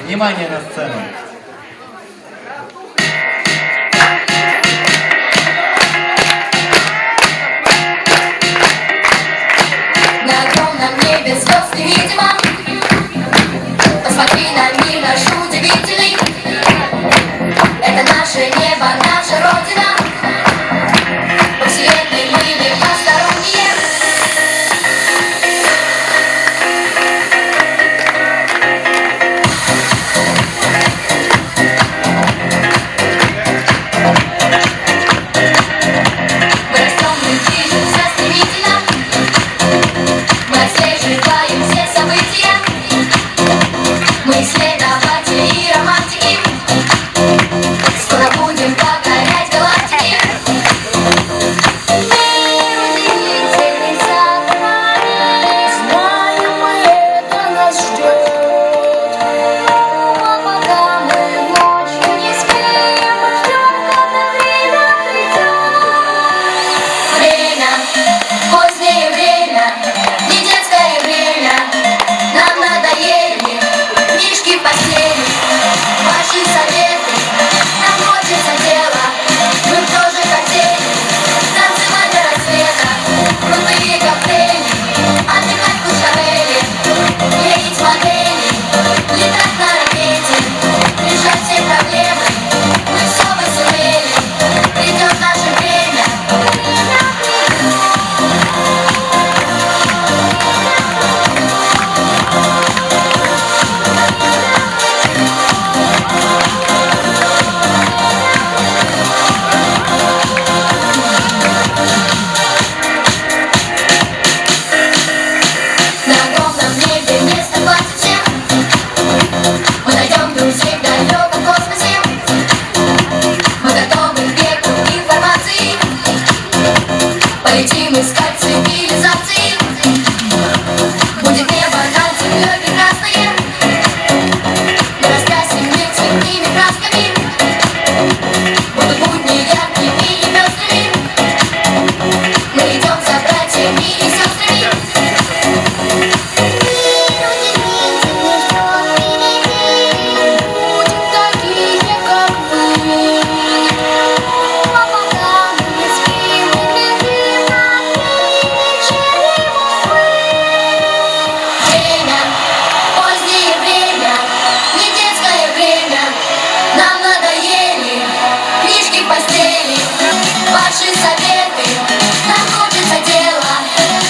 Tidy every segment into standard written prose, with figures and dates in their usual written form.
Внимание на сцену. На огромном небе звезд невидимо. Посмотри на мир наш удивительный. Это наше небо, наша Родина. По вселенной мы не посторонние. Мы растем, мы движемся стремительно. Мы отслеживаем все события. Мы исследователи и романтики. Скоро будем покорять галактики. Мир удивительный за нами. Знаем мы, это нас ждет. Но пока мы ночью не спим, мы ждем, когда время придет. Время, позднее время, не детское время. Нам надоели книжки в постели, ваши советы, нам хочется дела. Мы б тоже хотели танцевать до рассвета, крутые коктейли, отдыхать в Куршавеле, клеить модели, летать на ракете, решать все проблемы. Мы все бы сумели, придет наше время. На огромном небе место хватит всем. Мы найдем друзей в далеком космосе. Мы готовы к веку информации. Полетим искать цивилизации. Будет небо над землей прекрасное. Мы раскрасим мир цветными красками. Будут будни яркими и пестрыми. Мы идем за братьями и сестрами. Будем такие, как вы. А пока мы не спим, мы глядим на мир и черим увы. Время, позднее время, не детское время. Нам надоели книжки в постели, ваши советы, нам хочется дела.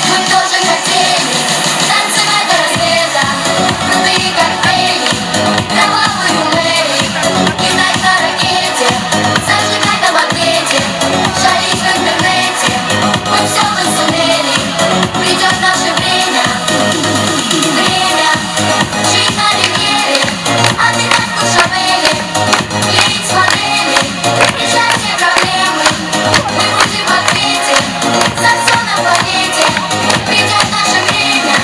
Мы б тоже хотели танцевать до рассвета, крутые коктейли, кровавую Мэри, летать на ракете, зажигать на магните, шарить в интернете. Мы все бы сумели, придет наше время. Время жить на ривьере, отдыхать в Куршавеле, клеить модели, решать все проблемы. Мы будем в ответе за все на планете. Придет наше время.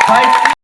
Спасибо.